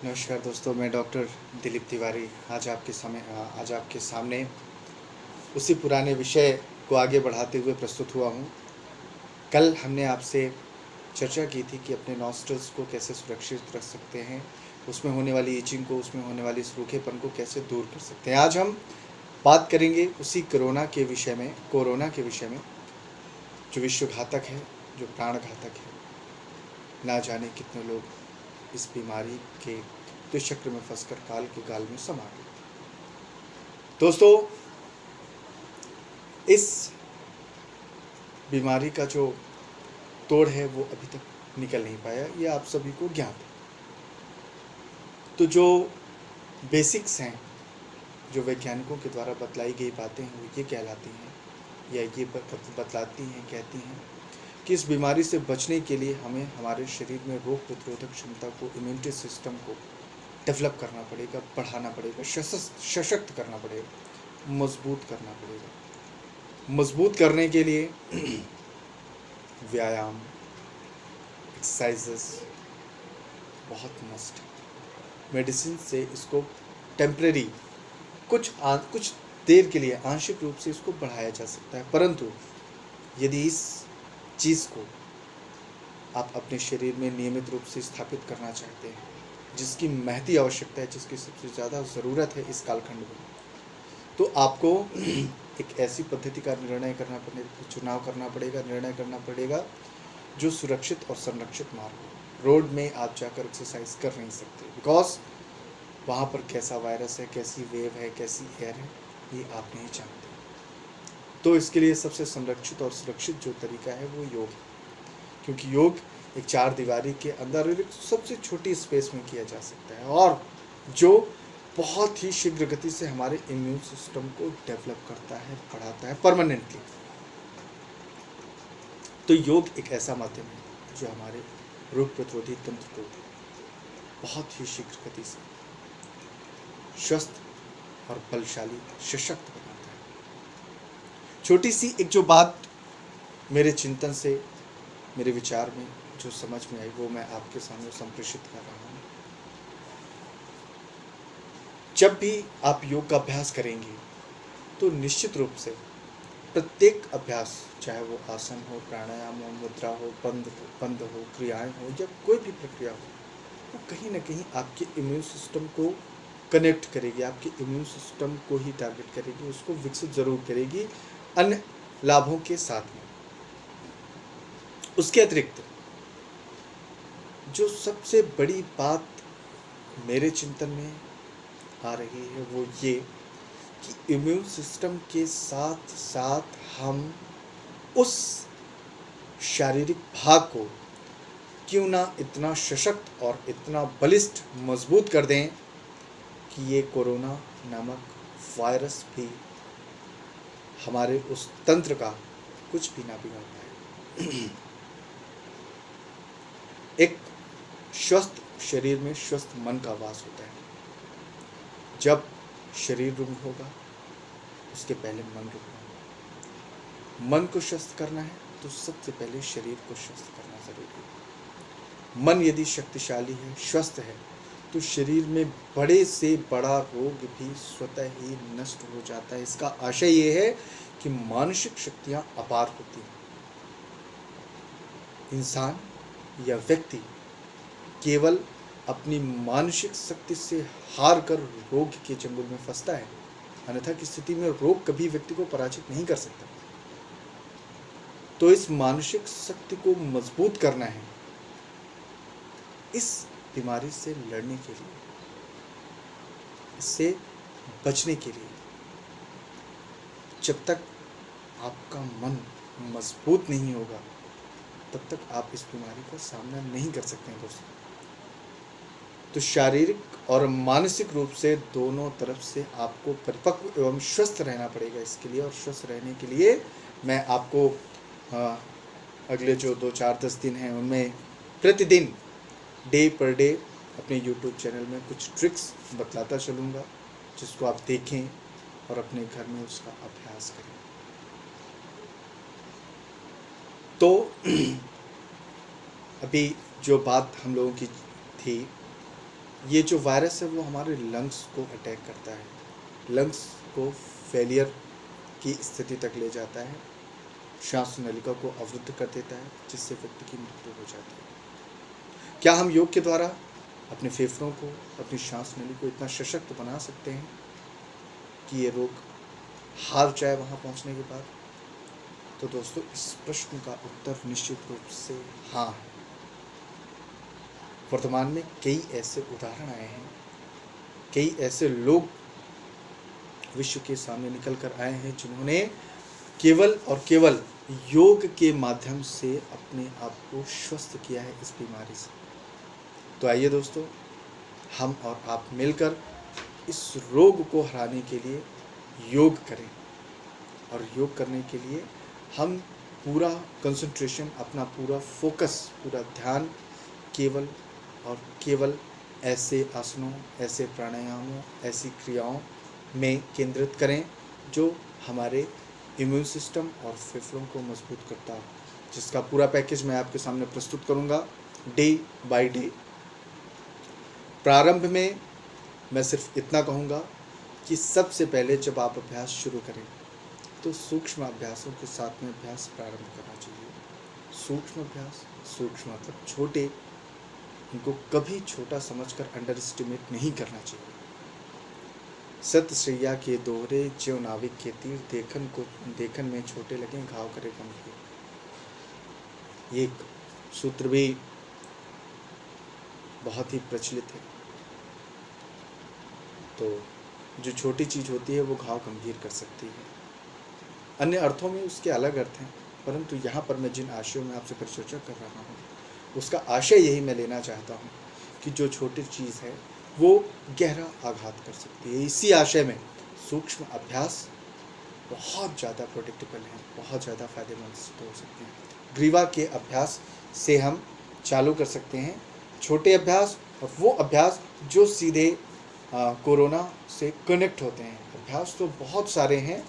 नमस्कार दोस्तों, मैं डॉक्टर दिलीप तिवारी आज आपके सामने उसी पुराने विषय को आगे बढ़ाते हुए प्रस्तुत हुआ हूँ। कल हमने आपसे चर्चा की थी कि अपने नॉस्ट्रल्स को कैसे सुरक्षित रख सकते हैं, उसमें होने वाली इचिंग को, उसमें होने वाली सूखेपन को कैसे दूर कर सकते हैं। आज हम बात करेंगे उसी कोरोना के विषय में, जो विश्वघातक है, जो प्राणघातक है। ना जाने कितने लोग इस बीमारी के दुष्चक्र में फंसकर काल के गाल में समा गए। दोस्तों, इस बीमारी का जो तोड़ है वो अभी तक निकल नहीं पाया, ये आप सभी को ज्ञात है। तो जो बेसिक्स हैं, जो वैज्ञानिकों के द्वारा बतलाई गई बातें हैं, वो ये कहलाती हैं या ये बतलाती हैं, कहती हैं कि इस बीमारी से बचने के लिए हमें हमारे शरीर में रोग प्रतिरोधक क्षमता को, इम्यूनिटी सिस्टम को डेवलप करना पड़ेगा, बढ़ाना पड़ेगा, सशक्त करना पड़ेगा, मजबूत करना पड़ेगा। मजबूत करने के लिए व्यायाम, एक्सरसाइजेस बहुत मस्ट है। मेडिसिन से इसको टेम्परेरी कुछ देर के लिए आंशिक रूप से इसको बढ़ाया जा सकता है, परंतु यदि इस चीज़ को आप अपने शरीर में नियमित रूप से स्थापित करना चाहते हैं, जिसकी महती आवश्यकता है, जिसकी सबसे ज़्यादा ज़रूरत है इस कालखंड में, तो आपको एक ऐसी पद्धति का निर्णय करना पड़ेगा जो सुरक्षित और संरक्षित मार्ग हो। रोड में आप जाकर एक्सरसाइज कर नहीं सकते, बिकॉज वहाँ पर कैसा वायरस है, कैसी वेव है, कैसी एयर है, ये आप नहीं जानते। तो इसके लिए सबसे संरक्षित और सुरक्षित जो तरीका है वो योग है, क्योंकि योग एक चार दीवारी के अंदर एक सबसे छोटी स्पेस में किया जा सकता है और जो बहुत ही शीघ्र गति से हमारे इम्यून सिस्टम को डेवलप करता है, बढ़ाता है परमानेंटली। तो योग एक ऐसा माध्यम है जो हमारे रोग प्रतिरोधी तंत्र को बहुत ही शीघ्र गति से स्वस्थ और बलशाली, सशक्त बनाता है। छोटी सी एक जो बात मेरे चिंतन से, मेरे विचार में जो समझ में आई, वो मैं आपके सामने संप्रेषित कर रहा हूँ। जब भी आप योग का अभ्यास करेंगे तो निश्चित रूप से प्रत्येक अभ्यास, चाहे वो आसन हो, प्राणायाम हो, मुद्रा हो, बंद हो, क्रियाएं हो या कोई भी प्रक्रिया हो, वो कहीं ना कहीं आपके इम्यून सिस्टम को कनेक्ट करेगी, आपके इम्यून सिस्टम को ही टारगेट करेगी, उसको विकसित जरूर करेगी अन्य लाभों के साथ में। उसके अतिरिक्त जो सबसे बड़ी बात मेरे चिंतन में आ रही है वो ये कि इम्यून सिस्टम के साथ साथ हम उस शारीरिक भाग को क्यों ना इतना सशक्त और इतना बलिष्ठ, मजबूत कर दें कि ये कोरोना नामक वायरस भी हमारे उस तंत्र का कुछ भी ना बिगाड़ पाए। एक स्वस्थ शरीर में स्वस्थ मन का वास होता है। जब शरीर रुग्ण होगा, उसके पहले मन रुकना होगा। मन को स्वस्थ करना है तो सबसे पहले शरीर को स्वस्थ करना जरूरी है। मन यदि शक्तिशाली है, स्वस्थ है, तो शरीर में बड़े से बड़ा रोग भी स्वतः ही नष्ट हो जाता है। इसका आशय ये है कि मानसिक शक्तियां अपार होती हैं। इंसान या व्यक्ति केवल अपनी मानसिक शक्ति से हार कर रोग के चंगुल में फंसता है, अन्यथा की स्थिति में रोग कभी व्यक्ति को पराजित नहीं कर सकता। तो इस मानसिक शक्ति को मजबूत करना है इस बीमारी से लड़ने के लिए, इससे बचने के लिए। जब तक आपका मन मजबूत नहीं होगा, तब तक आप इस बीमारी का सामना नहीं कर सकते हैं दोस्तों। तो शारीरिक और मानसिक रूप से दोनों तरफ से आपको परिपक्व एवं स्वस्थ रहना पड़ेगा इसके लिए। और स्वस्थ रहने के लिए मैं आपको अगले जो 2-4-10 दिन हैं उनमें प्रतिदिन डे पर डे अपने YouTube चैनल में कुछ ट्रिक्स बतलाता चलूँगा, जिसको आप देखें और अपने घर में उसका अभ्यास करें। तो अभी जो बात हम लोगों की थी ये जो वायरस है वो हमारे लंग्स को अटैक करता है, लंग्स को फेलियर की स्थिति तक ले जाता है, श्वास नलिका को अवरुद्ध कर देता है, जिससे व्यक्ति की मृत्यु हो जाती है। क्या हम योग के द्वारा अपने फेफड़ों को, अपनी श्वास नली को इतना सशक्त बना सकते हैं कि ये रोग हार जाए वहाँ पहुँचने के बाद? तो दोस्तों, इस प्रश्न का उत्तर निश्चित रूप से हाँ है। वर्तमान में कई ऐसे उदाहरण आए हैं, कई ऐसे लोग विश्व के सामने निकल कर आए हैं जिन्होंने केवल और केवल योग के माध्यम से अपने आप को स्वस्थ किया है इस बीमारी से। तो आइए दोस्तों, हम और आप मिलकर इस रोग को हराने के लिए योग करें, और योग करने के लिए हम पूरा कंसंट्रेशन, अपना पूरा फोकस, पूरा ध्यान केवल और केवल ऐसे आसनों, ऐसे प्राणायामों, ऐसी क्रियाओं में केंद्रित करें जो हमारे इम्यून सिस्टम और फेफड़ों को मजबूत करता है, जिसका पूरा पैकेज मैं आपके सामने प्रस्तुत करूंगा डे बाय डे। प्रारंभ में मैं सिर्फ इतना कहूँगा कि सबसे पहले जब आप अभ्यास शुरू करें तो सूक्ष्म अभ्यासों के साथ में अभ्यास प्रारंभ करना चाहिए। सूक्ष्म अभ्यास, सूक्ष्म मतलब छोटे, इनको कभी छोटा समझकर अंडर एस्टिमेट नहीं करना चाहिए। सत श्रैया के दोहरे ज्यों नाविक के तीर, देखन में छोटे लगे घाव करे गंभीर। एक सूत्र भी बहुत ही प्रचलित है। तो जो छोटी चीज़ होती है वो घाव गंभीर कर सकती है। अन्य अर्थों में उसके अलग अर्थ हैं, परंतु यहाँ पर मैं जिन आशयों में आपसे परिचर्चा कर रहा हूँ उसका आशय यही मैं लेना चाहता हूँ कि जो छोटी चीज़ है वो गहरा आघात कर सकती है। इसी आशय में सूक्ष्म अभ्यास बहुत ज़्यादा प्रोडिक्टेबल है, बहुत ज़्यादा फायदेमंद सिद्ध हो सकते हैं। ग्रीवा के अभ्यास से हम चालू कर सकते हैं, छोटे अभ्यास, और वो अभ्यास जो सीधे कोरोना से कनेक्ट होते हैं। अभ्यास तो बहुत सारे हैं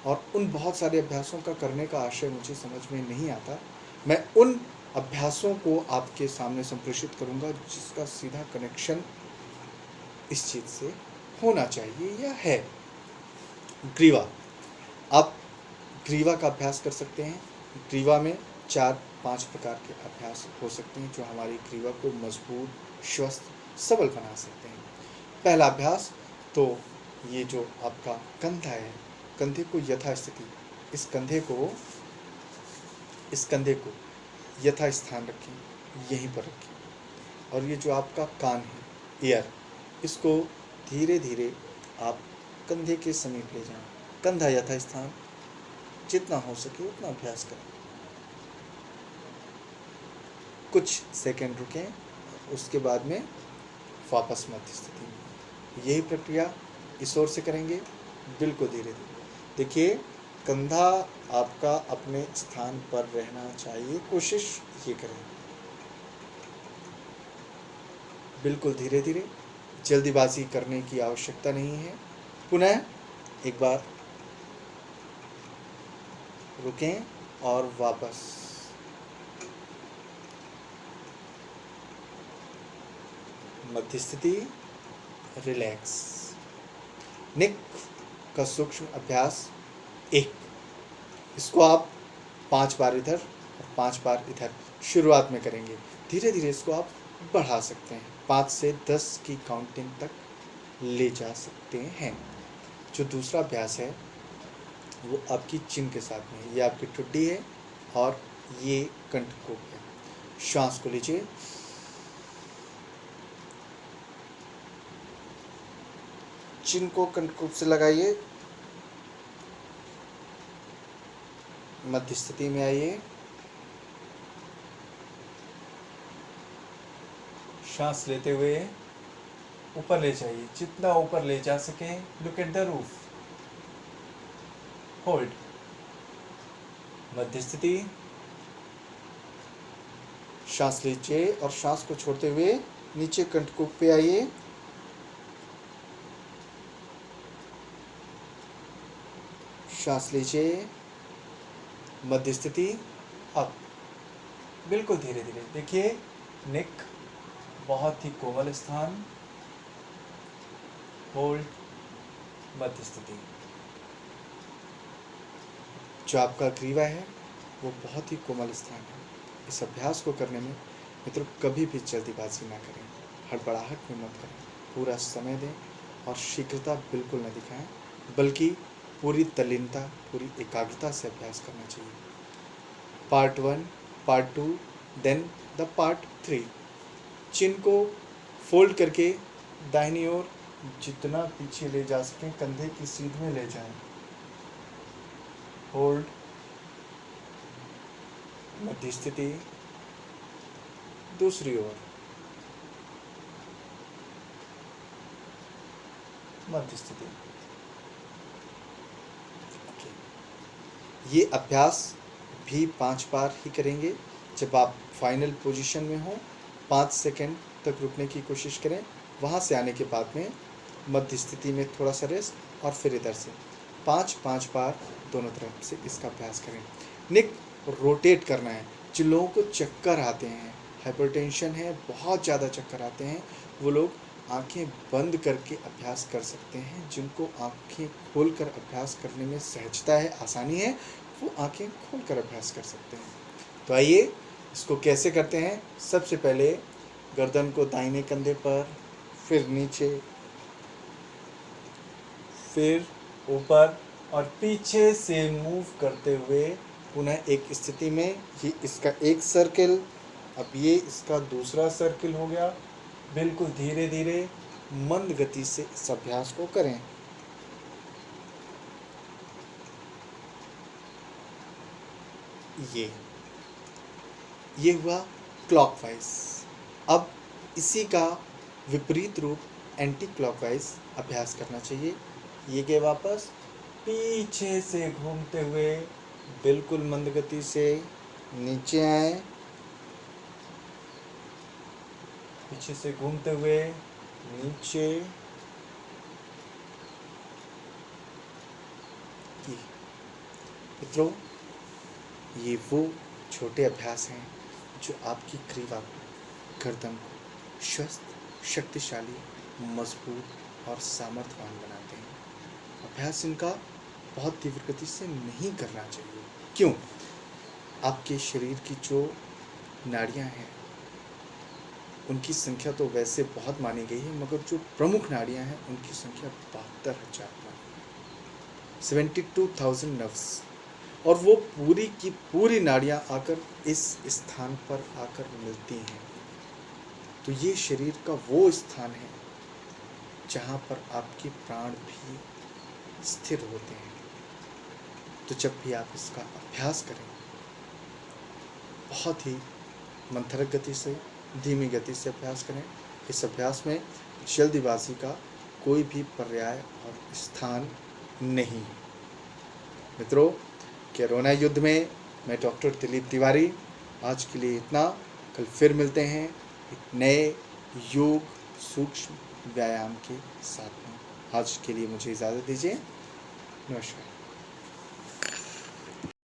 और उन बहुत सारे अभ्यासों का करने का आशय मुझे समझ में नहीं आता। मैं उन अभ्यासों को आपके सामने संप्रेषित करूंगा जिसका सीधा कनेक्शन इस चीज़ से होना चाहिए या है। ग्रीवा, आप ग्रीवा का अभ्यास कर सकते हैं। ग्रीवा में 4-5 प्रकार के अभ्यास हो सकते हैं जो हमारी ग्रीवा को मजबूत, स्वस्थ, सबल बना सकते हैं। पहला अभ्यास तो ये जो आपका कंधा है, कंधे को यथास्थिति, इस कंधे को यथा स्थान रखें, यहीं पर रखें। और ये जो आपका कान है, ईयर, इसको धीरे धीरे आप कंधे के समीप ले जाएं। कंधा यथा स्थान, जितना हो सके उतना अभ्यास करें। कुछ सेकंड रुकें, उसके बाद में वापस मध्य स्थिति में। यही प्रक्रिया इस ओर से करेंगे, बिल्कुल धीरे धीरे। देखिए, कंधा आपका अपने स्थान पर रहना चाहिए, कोशिश ये करें। बिल्कुल धीरे धीरे, जल्दीबाजी करने की आवश्यकता नहीं है। पुनः एक बार रुकें और वापस। मध्य स्थिति, रिलैक्स। नेक का सूक्ष्म अभ्यास 1, इसको आप 5 बार इधर और 5 बार इधर शुरुआत में करेंगे। धीरे धीरे इसको आप बढ़ा सकते हैं, 5 से 10 की काउंटिंग तक ले जा सकते हैं। जो दूसरा अभ्यास है वो आपकी चिन के साथ में है। ये आपकी ठुड्डी है और ये कंठकोप है। श्वास को लीजिए, चिन को कंठकोप से लगाइए, मध्य स्थिति में आइए, सांस लेते हुए ऊपर ले जाइए, जितना ऊपर ले जा सके। Look at the roof, hold, मध्य स्थिति। सांस लीजिए और सांस को छोड़ते हुए नीचे कंठकोप पे आइए, सांस लीजिए, मध्य स्थिति, अप। बिल्कुल धीरे धीरे। देखिए, नेक बहुत ही कोमल स्थान, होल्ड, मध्य स्थिति। जो आपका ग्रीवा है वो बहुत ही कोमल स्थान है। इस अभ्यास को करने में मित्रों कभी भी जल्दीबाजी ना करें, हड़बड़ाहट में मत करें, पूरा समय दें और शीघ्रता बिल्कुल न दिखाएं, बल्कि पूरी तल्लीनता, पूरी एकाग्रता से अभ्यास करना चाहिए। Part 1, part 2, then the part 3। Chin को फोल्ड करके दाहिनी ओर जितना पीछे ले जा सकें कंधे की सीध में ले जाएं। होल्ड, मध्य स्थिति, दूसरी ओर मध्य स्थिति। ये अभ्यास भी 5 बार ही करेंगे। जब आप फाइनल पोजीशन में हो 5 सेकंड तक रुकने की कोशिश करें, वहाँ से आने के बाद में मध्य स्थिति में थोड़ा सा रेस्ट और फिर इधर से 5-5 बार दोनों तरफ से इसका अभ्यास करें। नेक रोटेट करना है। जिन लोगों को चक्कर आते हैं, हाइपरटेंशन है, बहुत ज़्यादा चक्कर आते हैं, वो लोग आंखें बंद करके अभ्यास कर सकते हैं। जिनको आंखें खोलकर अभ्यास करने में सहजता है, आसानी है, वो आंखें खोलकर अभ्यास कर सकते हैं। तो आइए इसको कैसे करते हैं। सबसे पहले गर्दन को दाहिने कंधे पर, फिर नीचे, फिर ऊपर और पीछे से मूव करते हुए पुनः एक स्थिति में। ये इसका एक सर्किल, अब ये इसका दूसरा सर्किल हो गया। बिल्कुल धीरे धीरे मंद गति से इस अभ्यास को करें। ये हुआ क्लॉकवाइज। अब इसी का विपरीत रूप एंटी क्लॉकवाइज अभ्यास करना चाहिए। ये गए वापस, पीछे से घूमते हुए बिल्कुल मंद गति से नीचे आए, पीछे से घूमते हुए नीचे। मित्रों, ये वो छोटे अभ्यास हैं जो आपकी ग्रीवा को, गर्दन को स्वस्थ, शक्तिशाली, मजबूत और सामर्थ्यवान बनाते हैं। अभ्यास इनका बहुत तीव्र गति से नहीं करना चाहिए। क्यों? आपके शरीर की जो नाड़ियां हैं उनकी संख्या तो वैसे बहुत मानी गई है, मगर जो प्रमुख नाड़ियां हैं उनकी संख्या 72,000 मानी, 72,000 नर्व्स, और वो पूरी की पूरी नाड़ियां आकर इस स्थान पर आकर मिलती हैं। तो ये शरीर का वो स्थान है जहाँ पर आपके प्राण भी स्थिर होते हैं। तो जब भी आप इसका अभ्यास करें, बहुत ही मंथरक गति से, धीमी गति से अभ्यास करें। इस अभ्यास में जल्दीबाजी का कोई भी पर्याय और स्थान नहीं। मित्रों, कोरोना युद्ध में मैं डॉक्टर दिलीप तिवारी। आज के लिए इतना। कल फिर मिलते हैं एक नए योग सूक्ष्म व्यायाम के साथ में। आज के लिए मुझे इजाज़त दीजिए। नमस्कार।